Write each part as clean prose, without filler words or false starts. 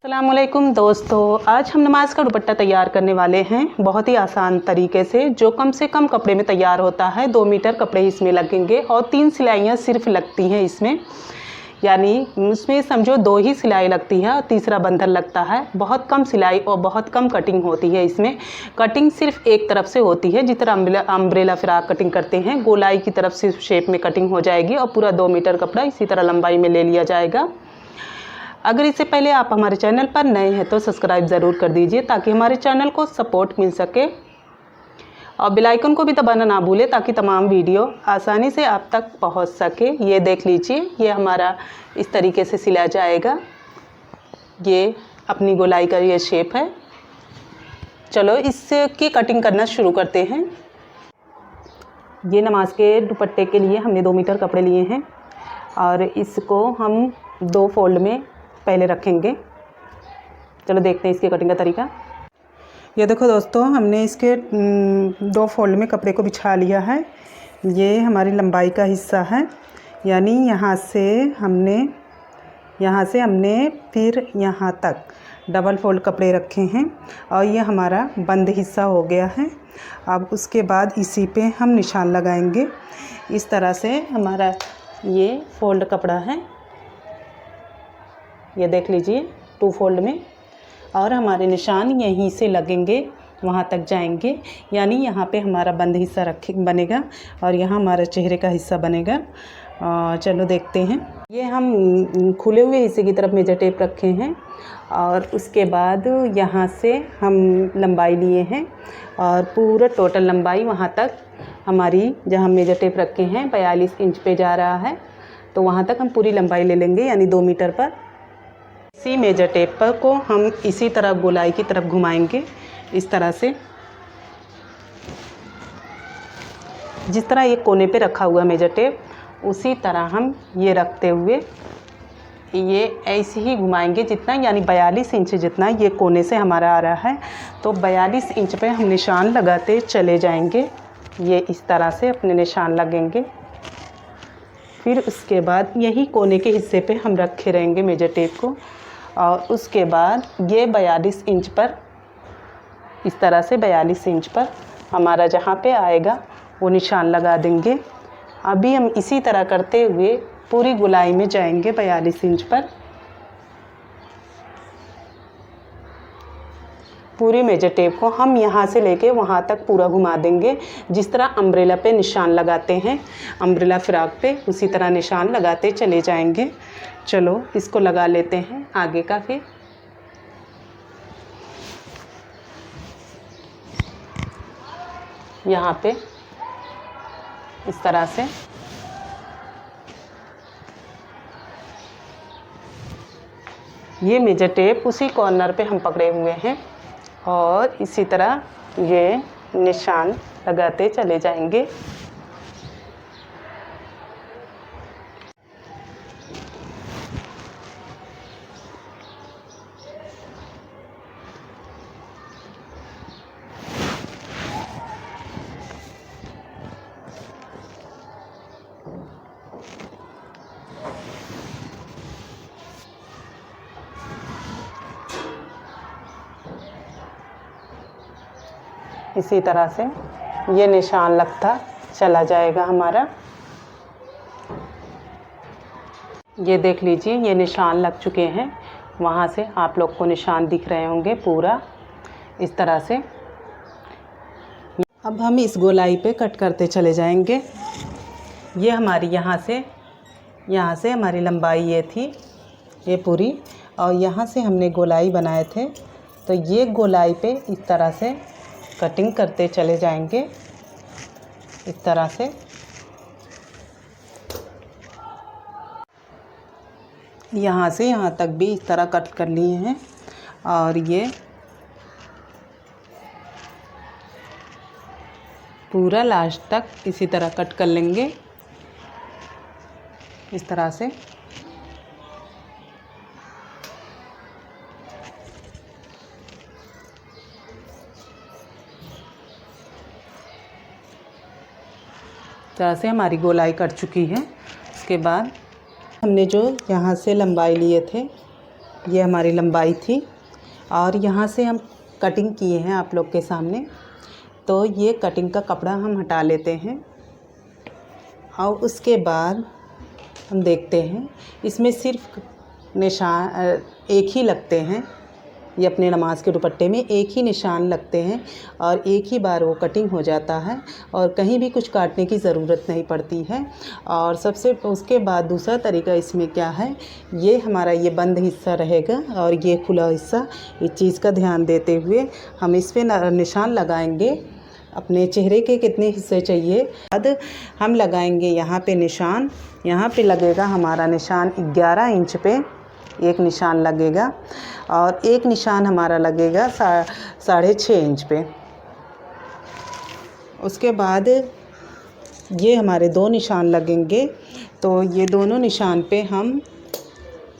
अस्सलामुअलैकुम दोस्तों, आज हम नमाज का दुपट्टा तैयार करने वाले हैं बहुत ही आसान तरीके से, जो कम से कम कपड़े में तैयार होता है। 2 मीटर कपड़े इसमें लगेंगे और 3 सिलाइयाँ सिर्फ लगती हैं इसमें, यानी उसमें समझो 2 ही सिलाई लगती है और तीसरा बंधन लगता है। बहुत कम सिलाई और बहुत कम कटिंग होती है इसमें। कटिंग सिर्फ एक तरफ से होती है, जिस तरह अम्ब्रेला फ्रॉक कटिंग करते हैं, गोलाई की तरफ से शेप में कटिंग हो जाएगी और पूरा 2 मीटर कपड़ा इसी तरह लंबाई में ले लिया जाएगा। अगर इससे पहले आप हमारे चैनल पर नए हैं तो सब्सक्राइब ज़रूर कर दीजिए ताकि हमारे चैनल को सपोर्ट मिल सके, और बेल आइकन को भी दबाना ना भूलें ताकि तमाम वीडियो आसानी से आप तक पहुंच सके। ये देख लीजिए, ये हमारा इस तरीके से सिला जाएगा। ये अपनी गोलाई का ये शेप है। चलो इसकी कटिंग करना शुरू करते हैं। ये नमाज के दुपट्टे के लिए हमने 2 मीटर कपड़े लिए हैं और इसको हम 2 फोल्ड में पहले रखेंगे। चलो देखते हैं इसकी कटिंग का तरीका। ये देखो दोस्तों, हमने इसके 2 फोल्ड में कपड़े को बिछा लिया है। ये हमारी लंबाई का हिस्सा है, यानी यहाँ से हमने फिर यहाँ तक डबल फोल्ड कपड़े रखे हैं और ये हमारा बंद हिस्सा हो गया है। अब उसके बाद इसी पे हम निशान लगाएंगे। इस तरह से हमारा ये फोल्ड कपड़ा है, ये देख लीजिए 2 फोल्ड में, और हमारे निशान यहीं से लगेंगे वहाँ तक जाएंगे, यानी यहाँ पे हमारा बंद हिस्सा बनेगा और यहाँ हमारा चेहरे का हिस्सा बनेगा। चलो देखते हैं। ये हम खुले हुए हिस्से की तरफ मेजर टेप रखे हैं और उसके बाद यहाँ से हम लंबाई लिए हैं और पूरा टोटल लंबाई वहाँ तक हमारी, जहाँ मेजर टेप रखे हैं 42 इंच पे जा रहा है, तो वहाँ तक हम पूरी लंबाई ले लेंगे, यानी 2 मीटर पर। इसी मेजर टेप पर को हम इसी तरह गोलाई की तरफ घुमाएंगे, इस तरह से। जिस तरह ये कोने पे रखा हुआ मेजर टेप, उसी तरह हम ये रखते हुए ये ऐसे ही घुमाएंगे जितना, यानी 42 इंच जितना ये कोने से हमारा आ रहा है, तो 42 इंच पे हम निशान लगाते चले जाएंगे। ये इस तरह से अपने निशान लगेंगे। फिर उसके बाद यही कोने के हिस्से पे हम रखे रहेंगे मेजर टेप को, और उसके बाद ये 42 इंच पर, इस तरह से 42 इंच पर हमारा जहाँ पे आएगा वो निशान लगा देंगे। अभी हम इसी तरह करते हुए पूरी गोलाई में जाएंगे 42 इंच पर। पूरी मेजर टेप को हम यहाँ से लेके वहाँ तक पूरा घुमा देंगे, जिस तरह अम्ब्रेला पे निशान लगाते हैं, अम्ब्रेला फ्रॉक पे, उसी तरह निशान लगाते चले जाएंगे। चलो इसको लगा लेते हैं आगे का। फिर यहाँ पे इस तरह से ये मेजर टेप उसी कॉर्नर पे हम पकड़े हुए हैं और इसी तरह ये निशान लगाते चले जाएंगे। इसी तरह से ये निशान लगता चला जाएगा हमारा। ये देख लीजिए, ये निशान लग चुके हैं। वहाँ से आप लोग को निशान दिख रहे होंगे पूरा इस तरह से। अब हम इस गोलाई पे कट करते चले जाएंगे। ये हमारी यहाँ से हमारी लंबाई ये थी, ये पूरी, और यहाँ से हमने गोलाई बनाए थे, तो ये गोलाई पे इस तरह से कटिंग करते चले जाएंगे, इस तरह से। यहाँ से यहाँ तक भी इस तरह कट कर लिए हैं और ये पूरा लास्ट तक इसी तरह कट कर लेंगे, इस तरह से। तरह से हमारी गोलाई कट चुकी है। उसके बाद हमने जो यहाँ से लंबाई लिए थे ये हमारी लंबाई थी और यहाँ से हम कटिंग किए हैं आप लोग के सामने। तो ये कटिंग का कपड़ा हम हटा लेते हैं और उसके बाद हम देखते हैं इसमें सिर्फ निशान एक ही लगते हैं। ये अपने नमाज के दुपट्टे में एक ही निशान लगते हैं और एक ही बार वो कटिंग हो जाता है और कहीं भी कुछ काटने की ज़रूरत नहीं पड़ती है। और सबसे उसके बाद दूसरा तरीका इसमें क्या है, ये हमारा ये बंद हिस्सा रहेगा और ये खुला हिस्सा, इस चीज़ का ध्यान देते हुए हम इस पर निशान लगाएंगे। अपने चेहरे के कितने हिस्से चाहिए बाद हम लगाएंगे यहाँ पे निशान। यहाँ पे लगेगा हमारा निशान 11 इंच पे एक निशान लगेगा और एक निशान हमारा लगेगा 6.5 इंच पे। उसके बाद ये हमारे 2 निशान लगेंगे। तो ये दोनों निशान पे हम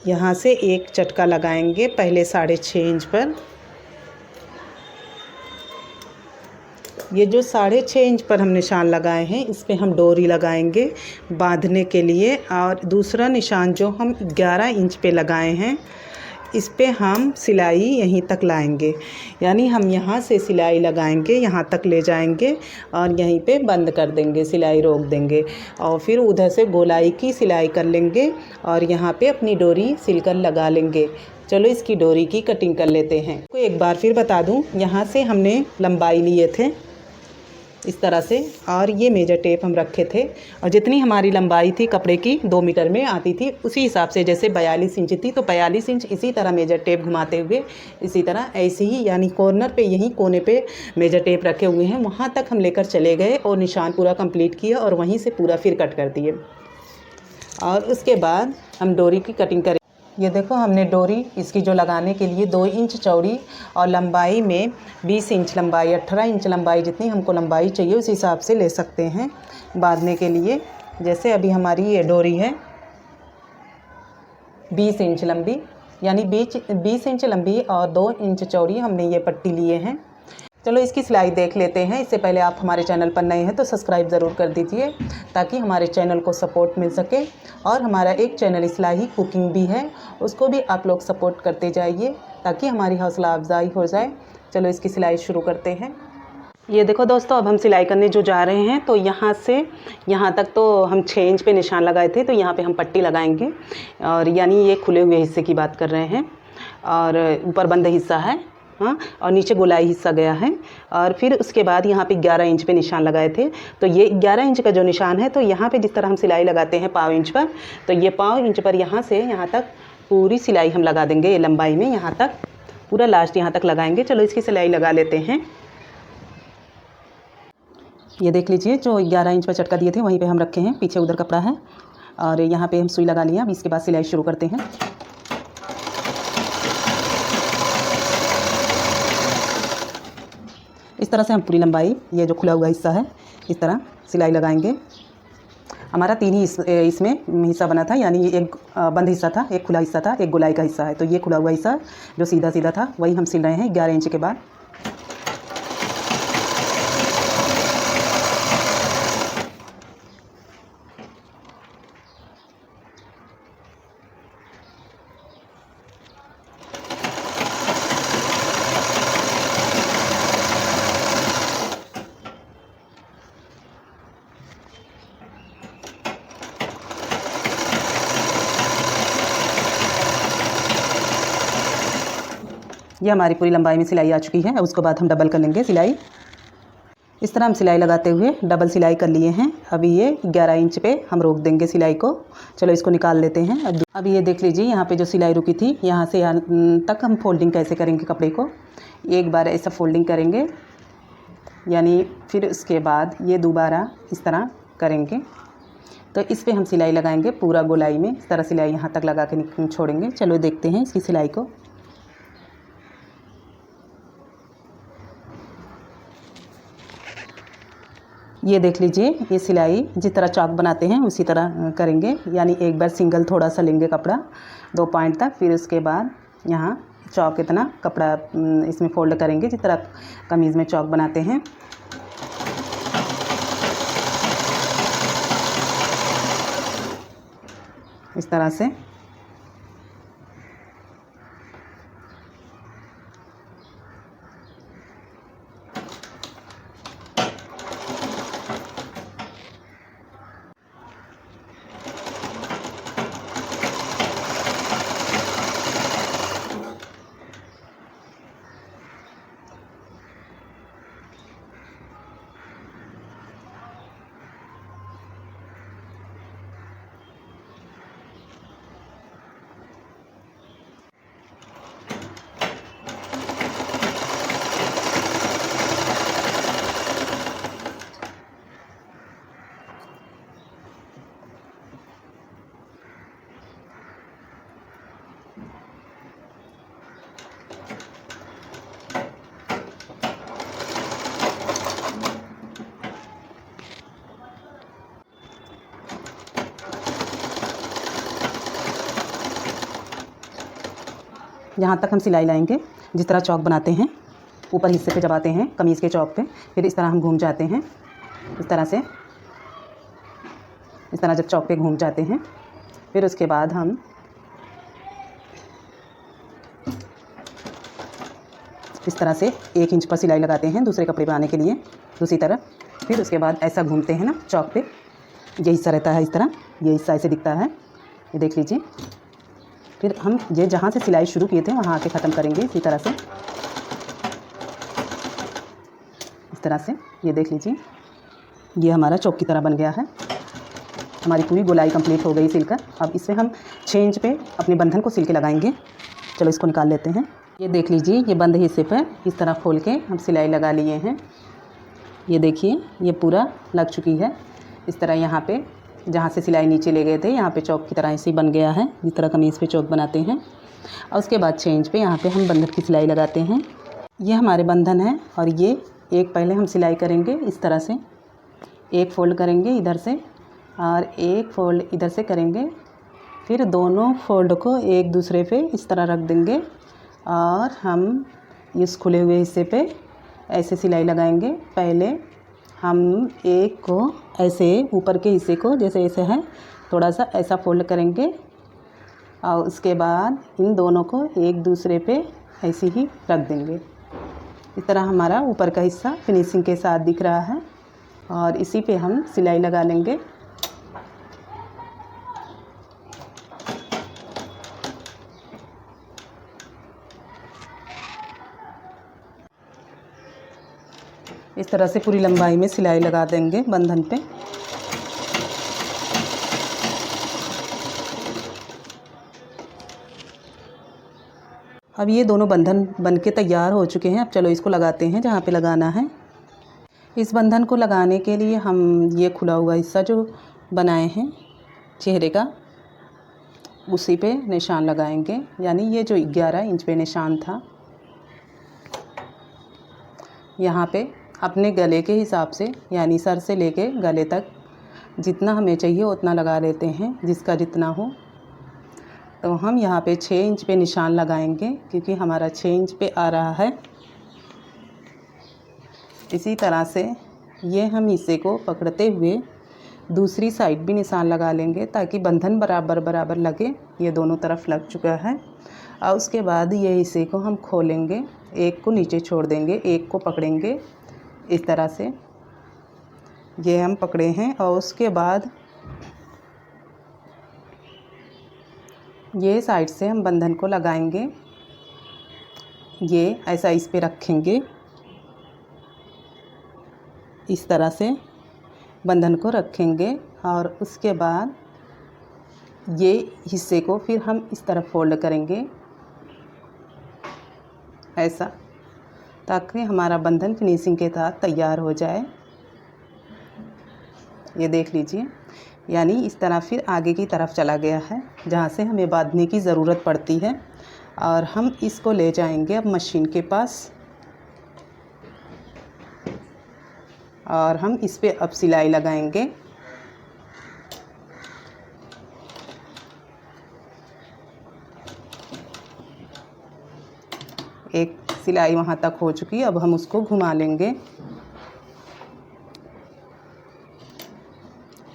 यहाँ से एक चटका लगाएंगे पहले 6.5 इंच पर। ये जो 6.5 इंच पर हम निशान लगाए हैं इस पे हम डोरी लगाएंगे बांधने के लिए। और दूसरा निशान जो हम 11 इंच पे लगाए हैं इस पे हम सिलाई यहीं तक लाएंगे, यानी हम यहाँ से सिलाई लगाएंगे, यहाँ तक ले जाएंगे और यहीं पे बंद कर देंगे, सिलाई रोक देंगे और फिर उधर से गोलाई की सिलाई कर लेंगे और यहाँ पे अपनी डोरी सिलकर लगा लेंगे। चलो इसकी डोरी की कटिंग कर लेते हैं। को एक बार फिर बता दूं, यहाँ से हमने लंबाई लिए थे इस तरह से और ये मेजर टेप हम रखे थे और जितनी हमारी लंबाई थी कपड़े की 2 मीटर में आती थी उसी हिसाब से, जैसे 42 इंच थी तो 42 इंच इसी तरह मेजर टेप घुमाते हुए इसी तरह ऐसे ही, यानी कॉर्नर पे यहीं कोने पे मेजर टेप रखे हुए हैं वहाँ तक हम लेकर चले गए और निशान पूरा कंप्लीट किया और वहीं से पूरा फिर कट कर दिए। और उसके बाद हम डोरी की कटिंग करें। ये देखो हमने डोरी इसकी जो लगाने के लिए 2 इंच चौड़ी और लंबाई में 20 इंच लंबाई, 18 इंच लंबाई, जितनी हमको लंबाई चाहिए उस हिसाब से ले सकते हैं बांधने के लिए। जैसे अभी हमारी ये डोरी है 20 इंच लंबी, यानी 20 इंच लंबी और 2 इंच चौड़ी हमने ये पट्टी लिए हैं। चलो इसकी सिलाई देख लेते हैं। इससे पहले आप हमारे चैनल पर नए हैं तो सब्सक्राइब ज़रूर कर दीजिए ताकि हमारे चैनल को सपोर्ट मिल सके। और हमारा एक चैनल सिलाई कुकिंग भी है, उसको भी आप लोग सपोर्ट करते जाइए ताकि हमारी हौसला अफजाई हो जाए। चलो इसकी सिलाई शुरू करते हैं। ये देखो दोस्तों, अब हम सिलाई करने जो जा रहे हैं तो यहाँ से यहाँ तक तो हम 6 इंच पे निशान लगाए थे, तो यहाँ पे हम पट्टी लगाएंगे और यानी ये खुले हुए हिस्से की बात कर रहे हैं और ऊपर बंद हिस्सा है, हाँ, और नीचे गोलाई हिस्सा गया है। और फिर उसके बाद यहाँ पे 11 इंच पे निशान लगाए थे, तो ये 11 इंच का जो निशान है तो यहाँ पे जिस तरह हम सिलाई लगाते हैं पाव इंच पर, तो ये पाव इंच पर यहाँ से यहाँ तक पूरी सिलाई हम लगा देंगे। ये लंबाई में यहाँ तक पूरा लास्ट यहाँ तक लगाएंगे। चलो इसकी सिलाई लगा लेते हैं। ये देख लीजिए, जो 11 इंच पर चटका दिए थे वहीं पे हम रखे हैं, पीछे उधर कपड़ा है और यहाँ पे हम सुई लगा लिया। अब इसके बाद सिलाई शुरू करते हैं। इस तरह से हम पूरी लंबाई, ये जो खुला हुआ हिस्सा है, इस तरह सिलाई लगाएंगे। हमारा 3 ही इसमें हिस्सा बना था, यानी एक बंद हिस्सा था, एक खुला हिस्सा था, एक गोलाई का हिस्सा है। तो ये खुला हुआ हिस्सा जो सीधा सीधा था वही हम सिल रहे हैं 11 इंच के बाद। ये हमारी पूरी लंबाई में सिलाई आ चुकी है। अब उसके बाद हम डबल कर लेंगे सिलाई। इस तरह हम सिलाई लगाते हुए डबल सिलाई कर लिए हैं। अभी ये 11 इंच पे हम रोक देंगे सिलाई को। चलो इसको निकाल लेते हैं। अभी ये देख लीजिए, यहाँ पे जो सिलाई रुकी थी यहाँ से यहाँ तक हम फोल्डिंग कैसे करेंगे कपड़े को। एक बार ऐसा फोल्डिंग करेंगे, यानी फिर उसके बाद ये दोबारा इस तरह करेंगे। तो इस पर हम सिलाई लगाएंगे पूरा गोलाई में, इस तरह सिलाई यहाँ तक लगा के छोड़ेंगे। चलो देखते हैं इसकी सिलाई को। ये देख लीजिए, ये सिलाई जिस तरह चौक बनाते हैं उसी तरह करेंगे, यानी एक बार सिंगल थोड़ा सा लेंगे कपड़ा 2 पॉइंट तक, फिर उसके बाद यहाँ चौक इतना कपड़ा इसमें फोल्ड करेंगे जिस तरह कमीज़ में चौक बनाते हैं। इस तरह से यहाँ तक हम सिलाई लाएंगे। जिस तरह चौक बनाते हैं, ऊपर हिस्से पे जब आते हैं कमीज़ के चौक पे, फिर इस तरह हम घूम जाते हैं। इस तरह से, इस तरह जब चौक पे घूम जाते हैं, फिर उसके बाद हम इस तरह से 1 इंच पर सिलाई लगाते हैं दूसरे कपड़े बनाने के लिए, दूसरी तरफ। फिर उसके बाद ऐसा घूमते हैं ना चौक पे, ये हिस्सा रहता है इस तरह, ये हिस्सा ऐसे दिखता है, ये देख लीजिए। फिर हम ये जहाँ से सिलाई शुरू किए थे वहाँ आके ख़त्म करेंगे इसी तरह से, इस तरह से। ये देख लीजिए, ये हमारा चौक की तरह बन गया है। हमारी पूरी गोलाई कंप्लीट हो गई सिलकर। अब इसमें हम 6 इंच पे अपने बंधन को सिल के लगाएंगे। चलो इसको निकाल लेते हैं। ये देख लीजिए, ये बंद हिस्से पर इस तरह खोल के हम सिलाई लगा लिए हैं। ये देखिए, ये पूरा लग चुकी है। इस तरह यहाँ पे जहाँ से सिलाई नीचे ले गए थे, यहाँ पे चौक की तरह ऐसे ही बन गया है, जिस तरह कमीज़ पे चौक बनाते हैं। और उसके बाद 6 इंच पे यहाँ पे हम बंधन की सिलाई लगाते हैं। ये हमारे बंधन है और ये एक पहले हम सिलाई करेंगे इस तरह से, एक फ़ोल्ड करेंगे इधर से और एक फ़ोल्ड इधर से करेंगे। फिर दोनों फ़ोल्ड को एक दूसरे पे इस तरह रख देंगे और हम इस खुले हुए हिस्से पे ऐसे सिलाई लगाएंगे। पहले हम एक को ऐसे ऊपर के हिस्से को जैसे ऐसे है थोड़ा सा ऐसा फ़ोल्ड करेंगे और उसके बाद इन दोनों को एक दूसरे पे ऐसे ही रख देंगे। इस तरह हमारा ऊपर का हिस्सा फिनिशिंग के साथ दिख रहा है और इसी पे हम सिलाई लगा लेंगे। इस तरह से पूरी लंबाई में सिलाई लगा देंगे बंधन पे। अब ये दोनों बंधन बन के तैयार हो चुके हैं। अब चलो इसको लगाते हैं जहाँ पे लगाना है। इस बंधन को लगाने के लिए हम ये खुला हुआ हिस्सा जो बनाए हैं चेहरे का, उसी पे निशान लगाएंगे। यानी ये जो 11 इंच पे निशान था, यहाँ पे अपने गले के हिसाब से, यानी सर से लेके गले तक जितना हमें चाहिए उतना लगा लेते हैं, जिसका जितना हो। तो हम यहाँ पे 6 इंच पे निशान लगाएंगे क्योंकि हमारा 6 इंच पे आ रहा है। इसी तरह से ये हम हिस्से को पकड़ते हुए दूसरी साइड भी निशान लगा लेंगे ताकि बंधन बराबर बराबर लगे। ये दोनों तरफ लग चुका है। और उसके बाद ये हिस्से को हम खोलेंगे, एक को नीचे छोड़ देंगे, एक को पकड़ेंगे इस तरह से। ये हम पकड़े हैं और उसके बाद ये साइड से हम बंधन को लगाएंगे। ये ऐसा इस पे रखेंगे, इस तरह से बंधन को रखेंगे और उसके बाद ये हिस्से को फिर हम इस तरफ फोल्ड करेंगे ऐसा, ताकि हमारा बंधन फिनिशिंग के साथ तैयार हो जाए। ये देख लीजिए, यानी इस तरह फिर आगे की तरफ चला गया है जहाँ से हमें बांधने की ज़रूरत पड़ती है। और हम इसको ले जाएंगे अब मशीन के पास और हम इस पे अब सिलाई लगाएंगे। एक सिलाई वहाँ तक हो चुकी है, अब हम उसको घुमा लेंगे।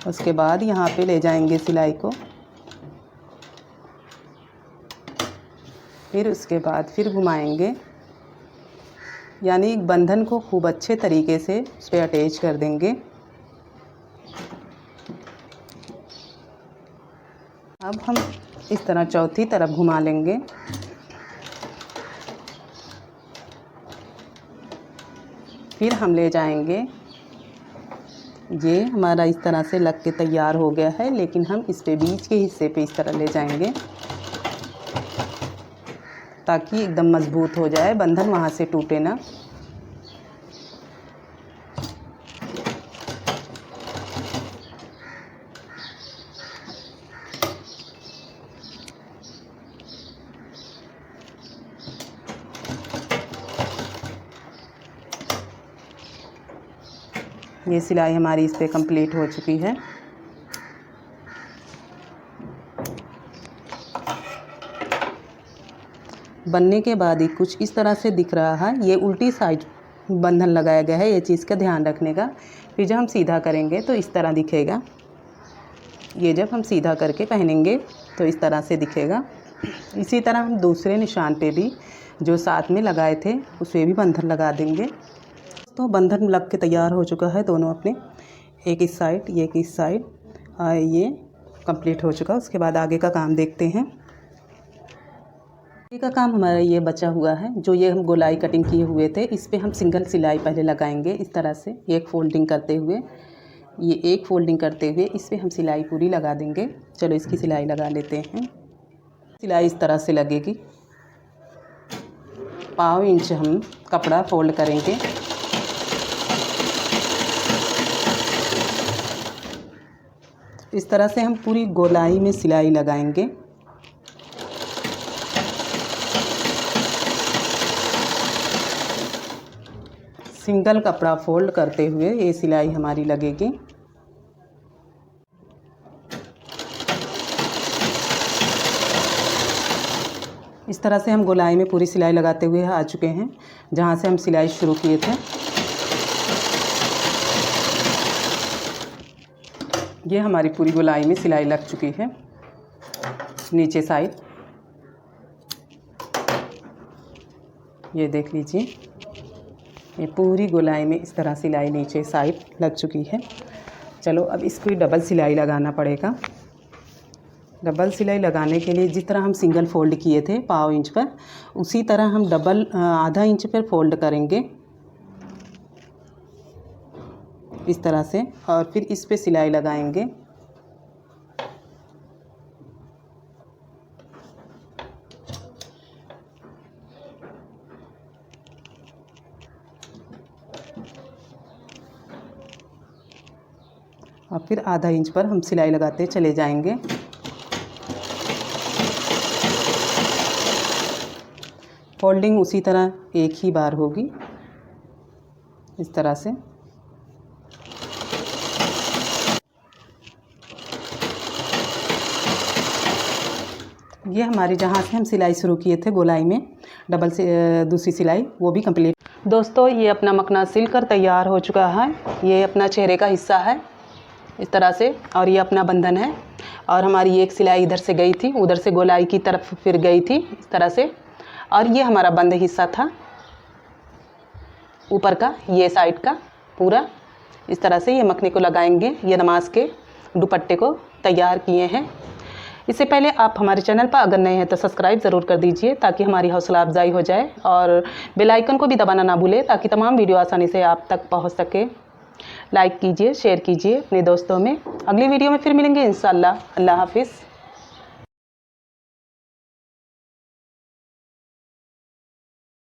उसके बाद यहाँ पे ले जाएंगे सिलाई को, फिर उसके बाद फिर घुमाएंगे, यानी बंधन को खूब अच्छे तरीके से उस पर अटैच कर देंगे। अब हम इस तरह चौथी तरफ घुमा लेंगे। फिर हम ले जाएंगे, ये हमारा इस तरह से लग के तैयार हो गया है, लेकिन हम इस पे बीच के हिस्से पे इस तरह ले जाएंगे ताकि एकदम मज़बूत हो जाए, बंधन वहाँ से टूटे ना। ये सिलाई हमारी इस पे कंप्लीट हो चुकी है। बनने के बाद ही कुछ इस तरह से दिख रहा है। ये उल्टी साइड बंधन लगाया गया है, ये चीज़ का ध्यान रखने का। फिर जब हम सीधा करेंगे तो इस तरह दिखेगा। ये जब हम सीधा करके पहनेंगे तो इस तरह से दिखेगा। इसी तरह हम दूसरे निशान पे भी जो साथ में लगाए थे उस पर भी बंधन लगा देंगे। तो बंधन लग के तैयार हो चुका है दोनों अपने, एक इस साइड ये एक इस साइड, ये कंप्लीट हो चुका। उसके बाद आगे का काम देखते हैं। आगे का काम हमारा ये बचा हुआ है, जो ये हम गोलाई कटिंग किए हुए थे इस पे हम सिंगल सिलाई पहले लगाएंगे इस तरह से, एक फोल्डिंग करते हुए, ये एक फोल्डिंग करते हुए इस पे हम सिलाई पूरी लगा देंगे। चलो इसकी सिलाई लगा लेते हैं। सिलाई इस तरह से लगेगी। 1/2 इंच हम कपड़ा फोल्ड करेंगे। इस तरह से हम पूरी गोलाई में सिलाई लगाएंगे। सिंगल कपड़ा फोल्ड करते हुए ये सिलाई हमारी लगेगी। इस तरह से हम गोलाई में पूरी सिलाई लगाते हुए आ चुके हैं जहाँ से हम सिलाई शुरू किए थे। ये हमारी पूरी गोलाई में सिलाई लग चुकी है नीचे साइड। ये देख लीजिए, ये पूरी गोलाई में इस तरह सिलाई नीचे साइड लग चुकी है। चलो अब इसको डबल सिलाई लगाना पड़ेगा। डबल सिलाई लगाने के लिए जिस तरह हम सिंगल फोल्ड किए थे 1/2 इंच पर, उसी तरह हम डबल ½ इंच पर फोल्ड करेंगे इस तरह से, और फिर इस पे सिलाई लगाएंगे। और फिर ½ इंच पर हम सिलाई लगाते चले जाएंगे। फोल्डिंग उसी तरह एक ही बार होगी इस तरह से। ये हमारी जहाँ से हम सिलाई शुरू किए थे गोलाई में डबल से दूसरी सिलाई, वो भी कंप्लीट। दोस्तों ये अपना मखना सिलकर तैयार हो चुका है। ये अपना चेहरे का हिस्सा है इस तरह से, और ये अपना बंधन है। और हमारी एक सिलाई इधर से गई थी, उधर से गोलाई की तरफ फिर गई थी इस तरह से। और ये हमारा बंद हिस्सा था ऊपर का, ये साइड का पूरा इस तरह से। ये मखने को लगाएंगे। ये नमाज के दुपट्टे को तैयार किए हैं। इससे पहले आप हमारे चैनल पर अगर नए हैं तो सब्सक्राइब ज़रूर कर दीजिए ताकि हमारी हौसला अफजाई हो जाए, और बेल आइकन को भी दबाना ना भूलें ताकि तमाम वीडियो आसानी से आप तक पहुंच सके। लाइक कीजिए, शेयर कीजिए अपने दोस्तों में। अगली वीडियो में फिर मिलेंगे इंशाअल्लाह। अल्लाह हाफिज़।